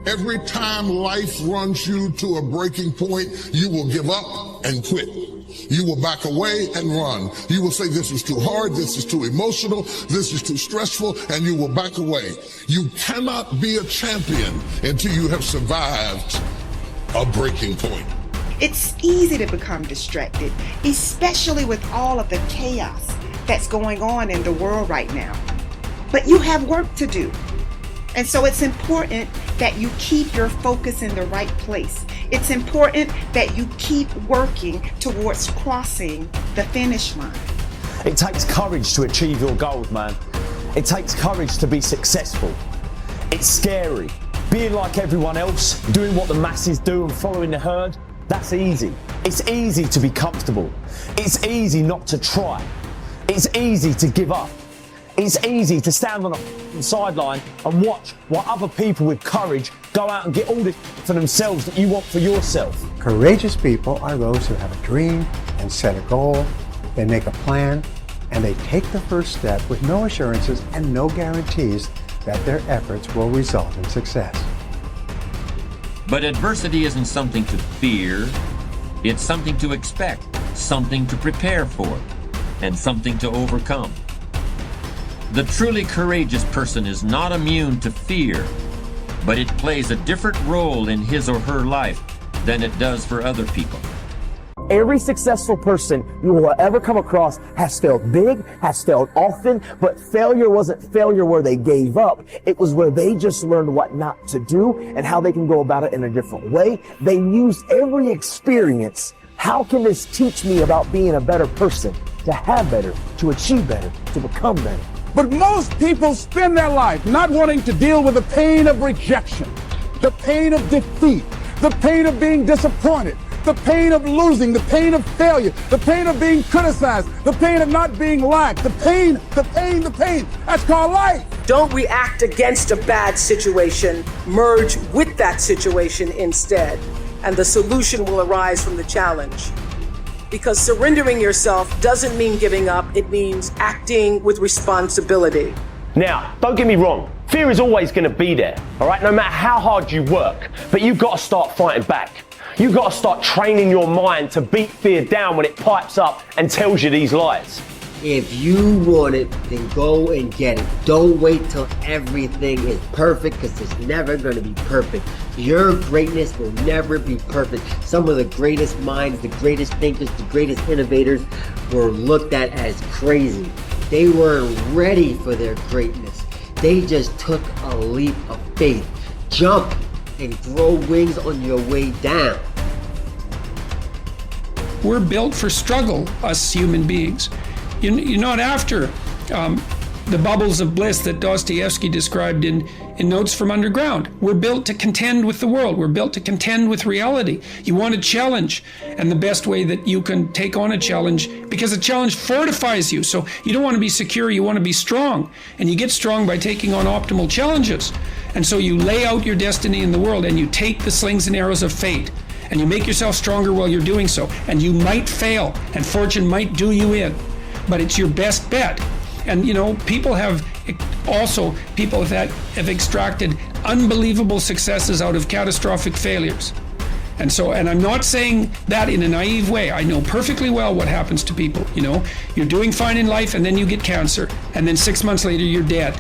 Every time life runs you to a breaking point, you will give up and quit. You will back away and run. You will say, this is too hard, this is too emotional, this is too stressful, and you will back away. You cannot be a champion until you have survived a breaking point. It's easy to become distracted, especially with all of the chaos that's going on in the world right now. But you have work to do. And so it's important that you keep your focus in the right place. It's important that you keep working towards crossing the finish line. It takes courage to achieve your goals, man. It takes courage to be successful. It's scary. Being like everyone else, doing what the masses do and following the herd, that's easy. It's easy to be comfortable. It's easy not to try. It's easy to give up. It's easy to stand on a sideline and watch while other people with courage go out and get all this for themselves that you want for yourself. Courageous people are those who have a dream and set a goal, they make a plan, and they take the first step with no assurances and no guarantees that their efforts will result in success. But adversity isn't something to fear, it's something to expect, something to prepare for, and something to overcome. The truly courageous person is not immune to fear, but it plays a different role in his or her life than it does for other people. Every successful person you will ever come across has failed big, has failed often, but failure wasn't failure where they gave up. It was where they just learned what not to do and how they can go about it in a different way. They used every experience. How can this teach me about being a better person, to have better, to achieve better, to become better? But most people spend their life not wanting to deal with the pain of rejection, the pain of defeat, the pain of being disappointed, the pain of losing, the pain of failure, the pain of being criticized, the pain of not being liked, the pain. That's called life. Don't react against a bad situation. Merge with that situation instead, and the solution will arise from the challenge. Because surrendering yourself doesn't mean giving up, it means acting with responsibility. Now, don't get me wrong, fear is always going to be there, all right, no matter how hard you work, but you've got to start fighting back. You've got to start training your mind to beat fear down when it pipes up and tells you these lies. If you want it, then go and get it. Don't wait till everything is perfect, because it's never going to be perfect. Your greatness will never be perfect. Some of the greatest minds, the greatest thinkers, the greatest innovators were looked at as crazy. They weren't ready for their greatness. They just took a leap of faith. Jump and grow wings on your way down. We're built for struggle, us human beings. You're not after the bubbles of bliss that Dostoevsky described in Notes from Underground. We're built to contend with the world. We're built to contend with reality. You want a challenge, and the best way that you can take on a challenge, because a challenge fortifies you. So you don't want to be secure, you want to be strong. And you get strong by taking on optimal challenges. And so you lay out your destiny in the world, and you take the slings and arrows of fate, and you make yourself stronger while you're doing so. And you might fail, and fortune might do you in, but it's your best bet. And people that have extracted unbelievable successes out of catastrophic failures. And I'm not saying that in a naive way. I know perfectly well what happens to people. You're doing fine in life, and then you get cancer, and then 6 months later you're dead.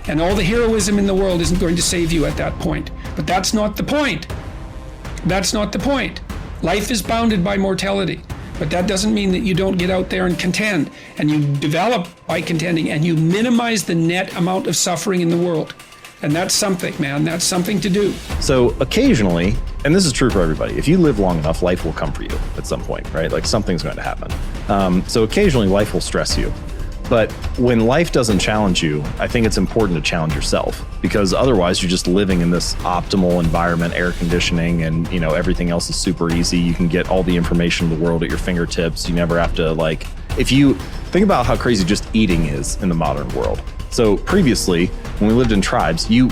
And all the heroism in the world isn't going to save you at that point. But that's not the point. That's not the point. Life is bounded by mortality. But that doesn't mean that you don't get out there and contend, and you develop by contending, and you minimize the net amount of suffering in the world. And that's something, man. That's something to do. So occasionally, and this is true for everybody, if you live long enough, life will come for you at some point, right? Like something's going to happen. So occasionally life will stress you. But when life doesn't challenge you, I think it's important to challenge yourself, because otherwise you're just living in this optimal environment, air conditioning, and everything else is super easy. You can get all the information in the world at your fingertips. You never have to if you think about how crazy just eating is in the modern world. So previously, when we lived in tribes, you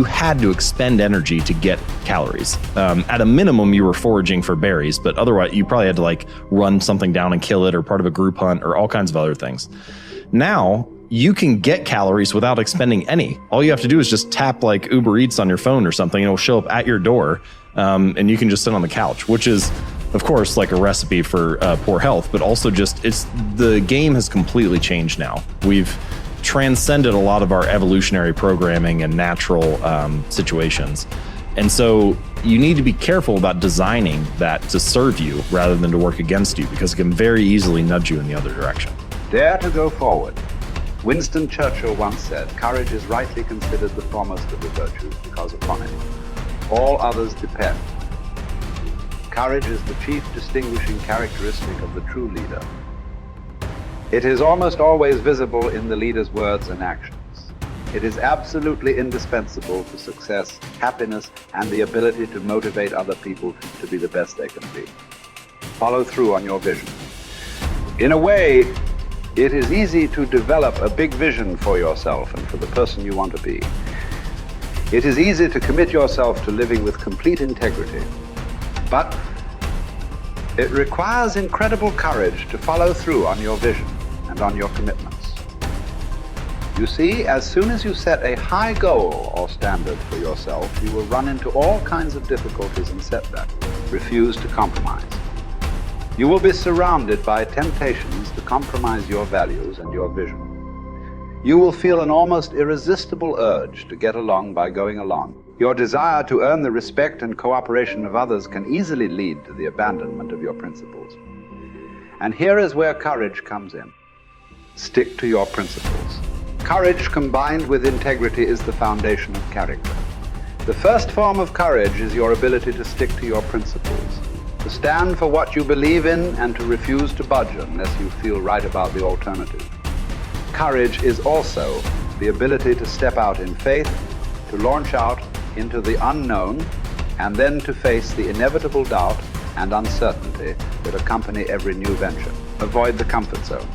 had to expend energy to get calories. At a minimum, you were foraging for berries, but otherwise you probably had to run something down and kill it, or part of a group hunt, or all kinds of other things. Now, you can get calories without expending any. All you have to do is just tap like Uber Eats on your phone or something, and it'll show up at your door, and you can just sit on the couch, which is, of course, like a recipe for poor health, but also just the game has completely changed now. We've transcended a lot of our evolutionary programming and natural situations. And so you need to be careful about designing that to serve you rather than to work against you, because it can very easily nudge you in the other direction. Dare to go forward. Winston Churchill once said, courage is rightly considered the foremost of the virtues because upon it all others depend. Courage is the chief distinguishing characteristic of the true leader. It is almost always visible in the leader's words and actions. It is absolutely indispensable to success, happiness, and the ability to motivate other people to be the best they can be. Follow through on your vision. In a way, it is easy to develop a big vision for yourself and for the person you want to be. It is easy to commit yourself to living with complete integrity, but it requires incredible courage to follow through on your vision and on your commitments. You see, as soon as you set a high goal or standard for yourself, you will run into all kinds of difficulties and setbacks. Refuse to compromise. You will be surrounded by temptations to compromise your values and your vision. You will feel an almost irresistible urge to get along by going along. Your desire to earn the respect and cooperation of others can easily lead to the abandonment of your principles. And here is where courage comes in. Stick to your principles. Courage combined with integrity is the foundation of character. The first form of courage is your ability to stick to your principles, to stand for what you believe in and to refuse to budge unless you feel right about the alternative. Courage is also the ability to step out in faith, to launch out into the unknown, and then to face the inevitable doubt and uncertainty that accompany every new venture. Avoid the comfort zone.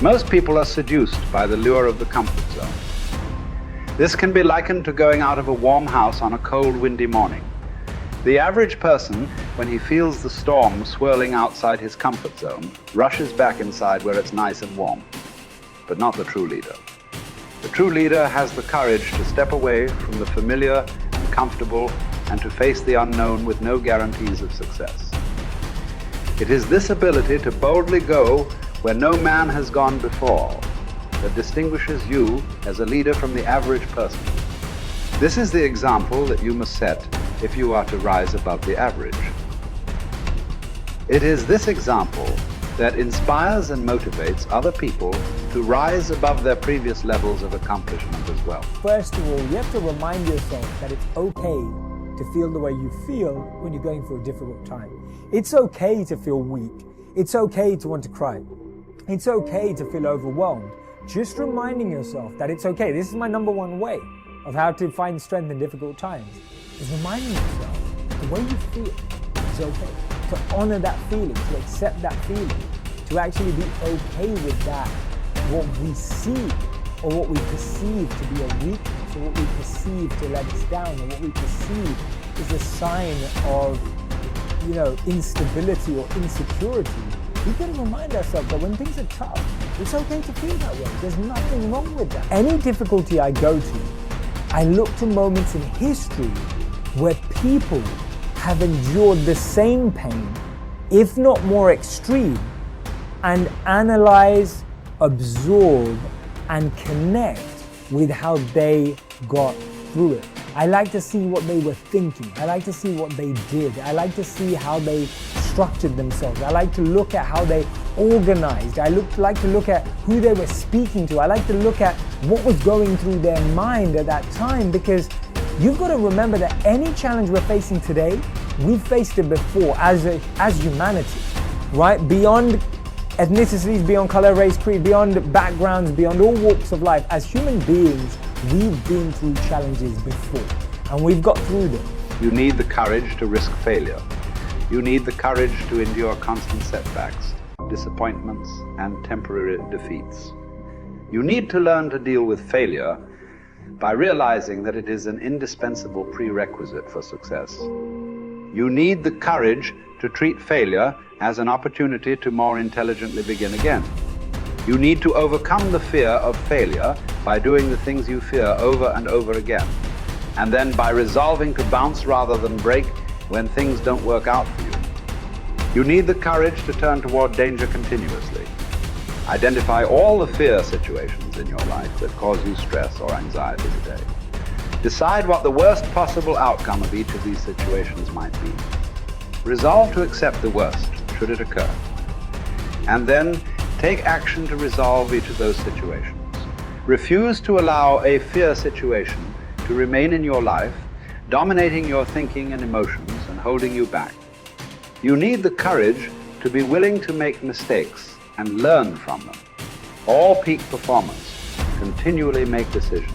Most people are seduced by the lure of the comfort zone. This can be likened to going out of a warm house on a cold, windy morning. The average person, when he feels the storm swirling outside his comfort zone, rushes back inside where it's nice and warm. But not the true leader. The true leader has the courage to step away from the familiar and comfortable and to face the unknown with no guarantees of success. It is this ability to boldly go where no man has gone before that distinguishes you as a leader from the average person. This is the example that you must set if you are to rise above the average. It is this example that inspires and motivates other people to rise above their previous levels of accomplishment as well. First of all, you have to remind yourself that it's okay to feel the way you feel when you're going through a difficult time. It's okay to feel weak. It's okay to want to cry. It's okay to feel overwhelmed. Just reminding yourself that it's okay. This is my number one way of how to find strength in difficult times, is reminding yourself the way you feel is okay. To honor that feeling, to accept that feeling, to actually be okay with that, what we see or what we perceive to be a weakness, or what we perceive to let us down, or what we perceive is a sign of, instability or insecurity. We can remind ourselves that when things are tough, it's okay to feel that way. There's nothing wrong with that. Any difficulty I go to, I look to moments in history where people have endured the same pain, if not more extreme, and analyze, absorb, and connect with how they got through it. I like to see what they were thinking. I like to see what they did. I like to see how they structured themselves. I like to look at how they organized. I like to look at who they were speaking to. I like to look at what was going through their mind at that time, because you've got to remember that any challenge we're facing today, we've faced it before as humanity, right? Beyond ethnicities, beyond color, race, creed, beyond backgrounds, beyond all walks of life, as human beings, we've been through challenges before, and we've got through them. You need the courage to risk failure. You need the courage to endure constant setbacks, disappointments, and temporary defeats. You need to learn to deal with failure by realizing that it is an indispensable prerequisite for success. You need the courage to treat failure as an opportunity to more intelligently begin again. You need to overcome the fear of failure by doing the things you fear over and over again, and then by resolving to bounce rather than break when things don't work out for you. You need the courage to turn toward danger continuously. Identify all the fear situations in your life that cause you stress or anxiety today. Decide what the worst possible outcome of each of these situations might be. Resolve to accept the worst, should it occur. And then take action to resolve each of those situations. Refuse to allow a fear situation to remain in your life, dominating your thinking and emotions and holding you back. You need the courage to be willing to make mistakes and learn from them. All peak performers continually make decisions,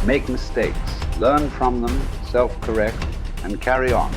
make mistakes, learn from them, self-correct, and carry on.